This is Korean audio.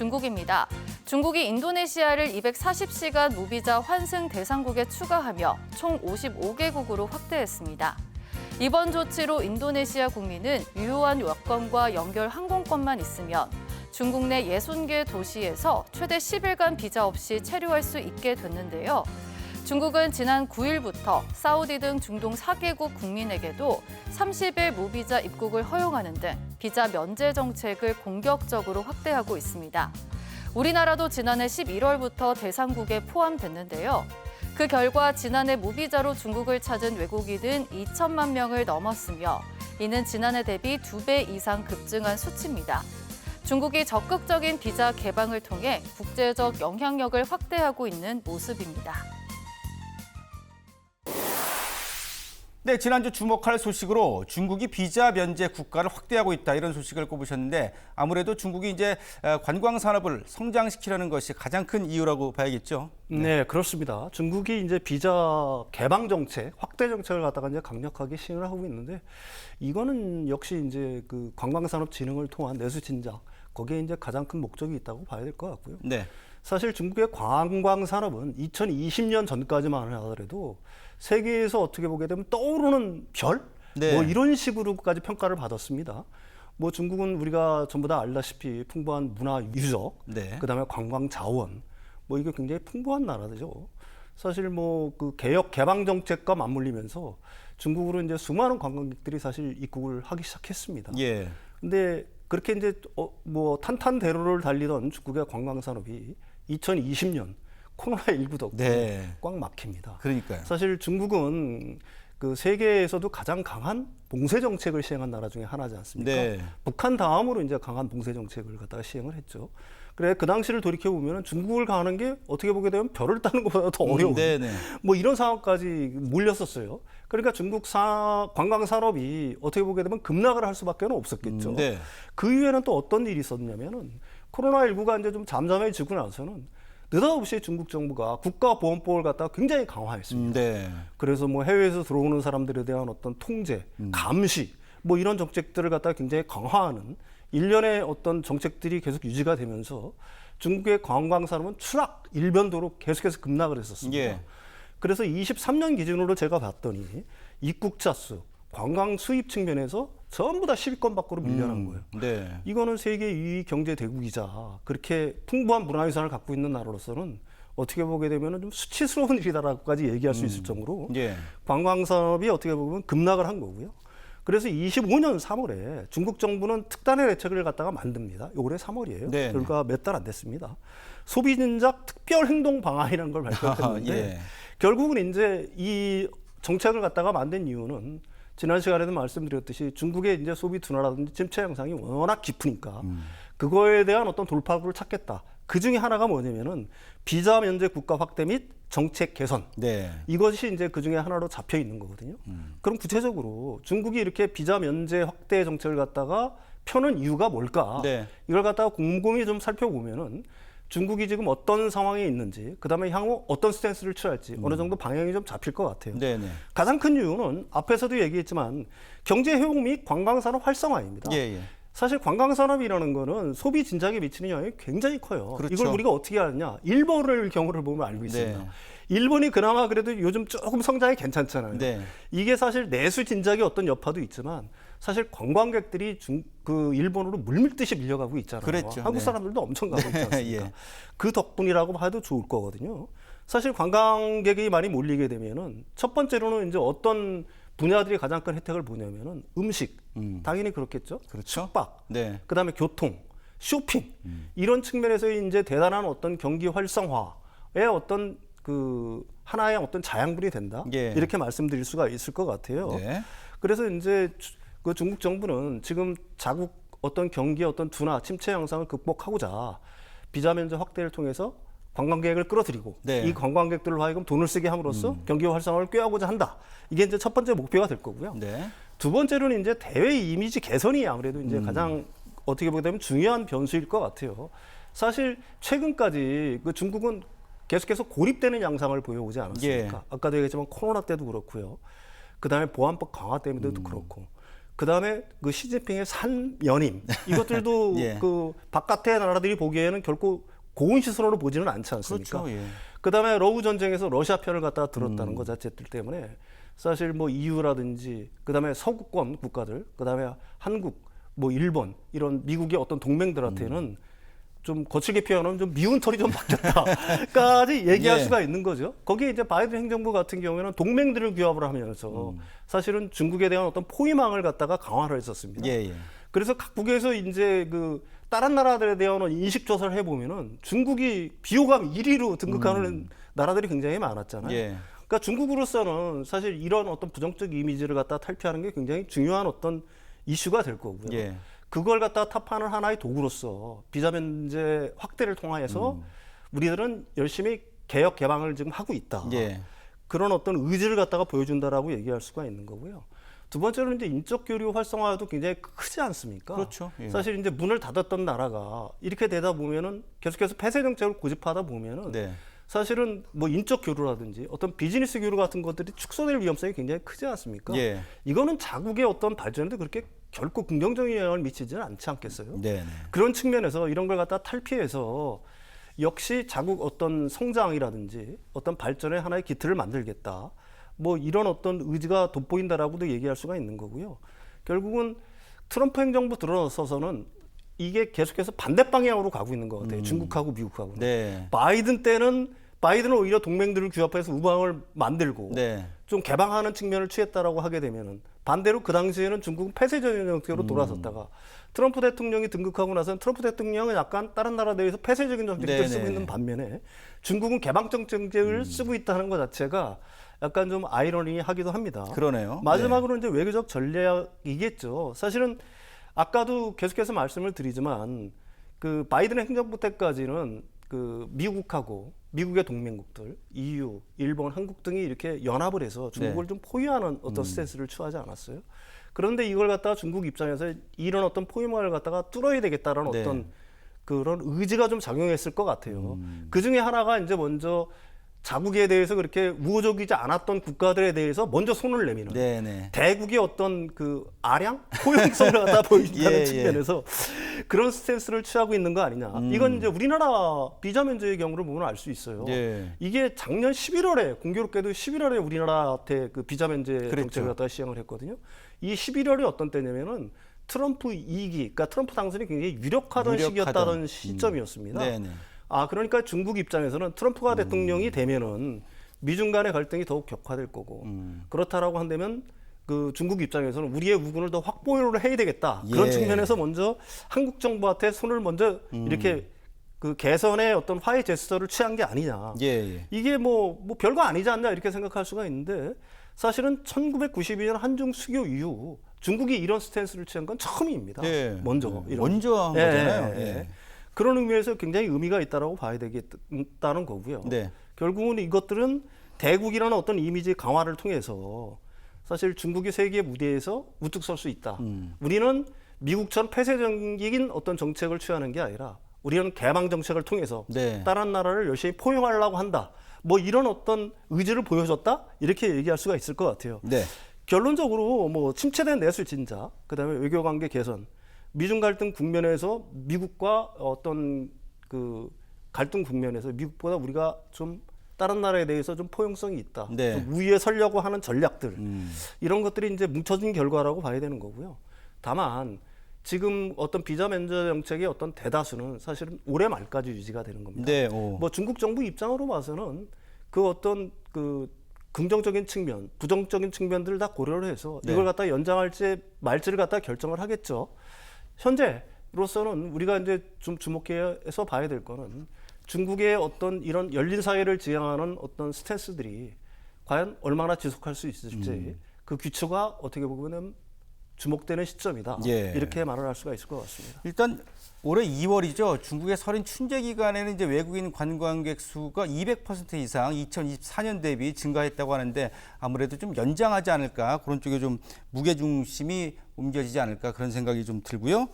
중국입니다. 중국이 인도네시아를 240시간 무비자 환승 대상국에 추가하며 총 55개국으로 확대했습니다. 이번 조치로 인도네시아 국민은 유효한 여권과 연결 항공권만 있으면 중국 내 60개 도시에서 최대 10일간 비자 없이 체류할 수 있게 됐는데요. 중국은 지난 9일부터 사우디 등 중동 4개국 국민에게도 30일 무비자 입국을 허용하는 등 비자 면제 정책을 공격적으로 확대하고 있습니다. 우리나라도 지난해 11월부터 대상국에 포함됐는데요. 그 결과 지난해 무비자로 중국을 찾은 외국인은 2천만 명을 넘었으며 이는 지난해 대비 2배 이상 급증한 수치입니다. 중국이 적극적인 비자 개방을 통해 국제적 영향력을 확대하고 있는 모습입니다. 네, 지난주 주목할 소식으로 중국이 비자 면제 국가를 확대하고 있다 이런 소식을 꼽으셨는데 아무래도 중국이 이제 관광 산업을 성장시키려는 것이 가장 큰 이유라고 봐야겠죠. 네, 그렇습니다. 중국이 이제 비자 개방 정책, 확대 정책을 갖다가 이제 강력하게 시행을 하고 있는데 이거는 역시 이제 그 관광 산업 진흥을 통한 내수 진작 거기에 이제 가장 큰 목적이 있다고 봐야 될 것 같고요. 네. 사실 중국의 관광 산업은 2020년 전까지만 하더라도 세계에서 어떻게 보게 되면 떠오르는 별? 네. 뭐 이런 식으로까지 평가를 받았습니다. 뭐 중국은 우리가 전부 다 알다시피 풍부한 문화 유적, 네. 그다음에 관광 자원, 뭐 이게 굉장히 풍부한 나라죠. 사실 뭐 그 개혁 개방 정책과 맞물리면서 중국으로 이제 수많은 관광객들이 사실 입국을 하기 시작했습니다. 예. 근데 그렇게 이제 뭐 탄탄대로를 달리던 중국의 관광 산업이 2020년 코로나19 덕분에 네. 꽉 막힙니다. 그러니까요. 사실 중국은 그 세계에서도 가장 강한 봉쇄 정책을 시행한 나라 중에 하나지 않습니까? 네. 북한 다음으로 이제 강한 봉쇄 정책을 갖다가 시행을 했죠. 그래 그 당시를 돌이켜 보면 중국을 가는 게 어떻게 보게 되면 별을 따는 것보다 더 어려운 네네. 뭐 이런 상황까지 몰렸었어요. 그러니까 중국 관광 산업이 어떻게 보게 되면 급락을 할 수밖에 없었겠죠. 네. 그 이후에는 또 어떤 일이 있었냐면은 코로나19가 이제 좀 잠잠해지고 나서는 느닷없이 중국 정부가 국가보건법을 갖다가 굉장히 강화했습니다. 네. 그래서 뭐 해외에서 들어오는 사람들에 대한 어떤 통제, 감시, 뭐 이런 정책들을 갖다가 굉장히 강화하는 일련의 어떤 정책들이 계속 유지가 되면서 중국의 관광 산업은 추락 일변도로 계속해서 급락을 했었습니다. 예. 그래서 23년 기준으로 제가 봤더니 입국자 수, 관광 수입 측면에서 전부 다 10위권 밖으로 밀려난 거예요. 네. 이거는 세계 2위 경제 대국이자 그렇게 풍부한 문화유산을 갖고 있는 나라로서는 어떻게 보게 되면 좀 수치스러운 일이다라고까지 얘기할 수 있을 정도로 예. 관광 산업이 어떻게 보면 급락을 한 거고요. 그래서 25년 3월에 중국 정부는 특단의 대책을 갖다가 만듭니다. 올해 3월이에요. 네. 그러니까 몇 달 안 됐습니다. 소비 진작 특별 행동 방안이라는 걸 발표했는데 예. 결국은 이제 이 정책을 갖다가 만든 이유는 지난 시간에도 말씀드렸듯이 중국의 이제 소비 둔화라든지 침체 양상이 워낙 깊으니까 그거에 대한 어떤 돌파구를 찾겠다. 그 중에 하나가 뭐냐면은 비자 면제 국가 확대 및 정책 개선. 네. 이것이 이제 그 중에 하나로 잡혀 있는 거거든요. 그럼 구체적으로 중국이 이렇게 비자 면제 확대 정책을 갖다가 펴는 이유가 뭘까? 네. 이걸 갖다가 곰곰이 좀 살펴보면은 중국이 지금 어떤 상황에 있는지, 그다음에 향후 어떤 스탠스를 취할지 어느 정도 방향이 좀 잡힐 것 같아요. 네네. 가장 큰 이유는 앞에서도 얘기했지만 경제 회복 및 관광산업 활성화입니다. 예, 예. 사실 관광산업이라는 거는 소비 진작에 미치는 영향이 굉장히 커요. 그렇죠. 이걸 우리가 어떻게 아느냐? 일본을 경우를 보면 알고 있습니다. 네. 일본이 그나마 그래도 요즘 조금 성장이 괜찮잖아요. 네. 이게 사실 내수 진작의 어떤 여파도 있지만 사실 관광객들이 그 일본으로 물밀듯이 밀려가고 있잖아요. 그랬죠. 한국 네. 사람들도 엄청 가고 있지 않습니까? 예. 그 덕분이라고 봐도 좋을 거거든요. 사실 관광객이 많이 몰리게 되면은 첫 번째로는 이제 어떤 분야들이 가장 큰 혜택을 보냐면은 음식, 당연히 그렇겠죠. 그렇죠. 숙박, 네. 그다음에 교통, 쇼핑 이런 측면에서 이제 대단한 어떤 경기 활성화의 어떤 그 하나의 어떤 자양분이 된다. 예. 이렇게 말씀드릴 수가 있을 것 같아요. 네. 그래서 이제 그 중국 정부는 지금 자국 어떤 경기의 어떤 둔화, 침체 양상을 극복하고자 비자 면제 확대를 통해서 관광객을 끌어들이고 네. 이 관광객들로 하여금 돈을 쓰게 함으로써 경기 활성화를 꾀하고자 한다. 이게 이제 첫 번째 목표가 될 거고요. 네. 두 번째로는 이제 대외 이미지 개선이 아무래도 이제 가장 어떻게 보게 되면 중요한 변수일 것 같아요. 사실 최근까지 그 중국은 계속해서 고립되는 양상을 보여오지 않았습니까? 예. 아까도 얘기했지만 코로나 때도 그렇고요. 그다음에 보안법 강화 때문에도 그렇고. 그다음에 그 시진핑의 산연임 이것들도 예. 그 바깥의 나라들이 보기에는 결코 고운 시선으로 보지는 않지 않습니까? 그렇죠. 예. 그다음에 러우 전쟁에서 러시아 편을 갖다가 들었다는 것 자체들 때문에 사실 뭐 EU라든지 그다음에 서구권 국가들 그다음에 한국 뭐 일본 이런 미국의 어떤 동맹들한테는 좀 거칠게 표현하면 좀 미운 털이 좀 박혔다까지 얘기할 예. 수가 있는 거죠. 거기에 이제 바이든 행정부 같은 경우에는 동맹들을 규합을 하면서 사실은 중국에 대한 어떤 포위망을 갖다가 강화를 했었습니다. 예, 예. 그래서 각국에서 이제 그 다른 나라들에 대한 인식 조사를 해보면은 중국이 비호감 1위로 등극하는 나라들이 굉장히 많았잖아요. 예. 그러니까 중국으로서는 사실 이런 어떤 부정적 이미지를 갖다 탈피하는 게 굉장히 중요한 어떤 이슈가 될 거고요. 예. 그걸 갖다 타파하는 하나의 도구로서 비자 면제 확대를 통하여서 우리들은 열심히 개혁 개방을 지금 하고 있다. 예. 그런 어떤 의지를 갖다가 보여준다라고 얘기할 수가 있는 거고요. 두 번째로는 이제 인적 교류 활성화도 굉장히 크지 않습니까? 그렇죠. 예. 사실 이제 문을 닫았던 나라가 이렇게 되다 보면은 계속해서 폐쇄 정책을 고집하다 보면은 네. 사실은 뭐 인적 교류라든지 어떤 비즈니스 교류 같은 것들이 축소될 위험성이 굉장히 크지 않습니까? 예. 이거는 자국의 어떤 발전에도 그렇게 결코 긍정적인 영향을 미치지는 않지 않겠어요? 네. 네. 그런 측면에서 이런 걸 갖다 탈피해서 역시 자국 어떤 성장이라든지 어떤 발전의 하나의 기틀을 만들겠다. 뭐 이런 어떤 의지가 돋보인다라고도 얘기할 수가 있는 거고요. 결국은 트럼프 행정부 들어서서는 이게 계속해서 반대 방향으로 가고 있는 것 같아요. 중국하고 미국하고는. 네. 바이든은 오히려 동맹들을 규합해서 우방을 만들고 네. 좀 개방하는 측면을 취했다라고 하게 되면은 반대로 그 당시에는 중국은 폐쇄적인 정책으로 돌아섰다가 트럼프 대통령이 등극하고 나서는 트럼프 대통령은 약간 다른 나라들에서 폐쇄적인 정책을 네네. 쓰고 있는 반면에 중국은 개방적 정책을 쓰고 있다는 것 자체가 약간 좀 아이러니하기도 합니다. 그러네요. 마지막으로 이제 외교적 전략이겠죠. 사실은 아까도 계속해서 말씀을 드리지만 그 바이든 행정부 때까지는 그 미국하고 미국의 동맹국들, EU, 일본, 한국 등이 이렇게 연합을 해서 중국을 네. 좀 포위하는 어떤 스탠스를 취하지 않았어요. 그런데 이걸 갖다가 중국 입장에서 이런 어떤 포위망을 갖다가 뚫어야 되겠다라는 네. 어떤 그런 의지가 좀 작용했을 것 같아요. 그 중에 하나가 이제 먼저 자국에 대해서 그렇게 우호적이지 않았던 국가들에 대해서 먼저 손을 내미는 네. 네. 대국의 어떤 그 아량 포용성을 갖다 보여준다는 예, 측면에서 그런 스탠스를 취하고 있는 거 아니냐. 이건 이제 우리나라 비자 면제의 경우를 보면 알 수 있어요. 예. 이게 작년 11월에 공교롭게도 11월에 우리나라한테 그 비자 면제 그랬죠. 정책을 갖다가 시행을 했거든요. 이 11월이 어떤 때냐면은 트럼프 2기, 그러니까 트럼프 당선이 굉장히 유력하던 시기였다는 시점이었습니다. 네네. 아, 그러니까 중국 입장에서는 트럼프가 대통령이 되면은 미중 간의 갈등이 더욱 격화될 거고 그렇다라고 한다면 그 중국 입장에서는 우리의 우군을 더 확보를 해야 되겠다. 그런 예. 측면에서 먼저 한국 정부한테 손을 먼저 이렇게 그 개선의 어떤 화해 제스처를 취한 게 아니냐. 예, 예. 이게 뭐 별거 아니지 않냐 이렇게 생각할 수가 있는데 사실은 1992년 한중 수교 이후 중국이 이런 스탠스를 취한 건 처음입니다. 예. 먼저 먼저 한 거잖아요. 예. 그런 의미에서 굉장히 의미가 있다라고 봐야 되겠다는 거고요. 네. 결국은 이것들은 대국이라는 어떤 이미지 강화를 통해서 사실 중국이 세계 무대에서 우뚝 설 수 있다. 우리는 미국처럼 폐쇄적인 어떤 정책을 취하는 게 아니라 우리는 개방 정책을 통해서 네. 다른 나라를 열심히 포용하려고 한다. 뭐 이런 어떤 의지를 보여줬다. 이렇게 얘기할 수가 있을 것 같아요. 네. 결론적으로 뭐 침체된 내수 진작, 그다음에 외교관계 개선, 미중 갈등 국면에서 미국과 어떤 그 갈등 국면에서 미국보다 우리가 좀 다른 나라에 대해서 좀 포용성이 있다. 네. 좀 우위에 서려고 하는 전략들 이런 것들이 이제 뭉쳐진 결과라고 봐야 되는 거고요. 다만 지금 어떤 비자 면제 정책의 어떤 대다수는 사실은 올해 말까지 유지가 되는 겁니다. 네. 오. 뭐 중국 정부 입장으로 봐서는 그 어떤 그 긍정적인 측면, 부정적인 측면들을 다 고려를 해서 네. 이걸 갖다 연장할지 말지를 갖다 결정을 하겠죠. 현재로서는 우리가 이제 좀 주목해서 봐야 될 거는 중국의 어떤 이런 열린 사회를 지향하는 어떤 스탠스들이 과연 얼마나 지속할 수 있을지 그 귀추가 어떻게 보면 주목되는 시점이다. 예. 이렇게 말을 할 수가 있을 것 같습니다. 일단 올해 2월이죠. 중국의 설인 춘제 기간에는 이제 외국인 관광객 수가 200% 이상 2024년 대비 증가했다고 하는데 아무래도 좀 연장하지 않을까 그런 쪽에 좀 무게 중심이 옮겨지지 않을까 그런 생각이 좀 들고요.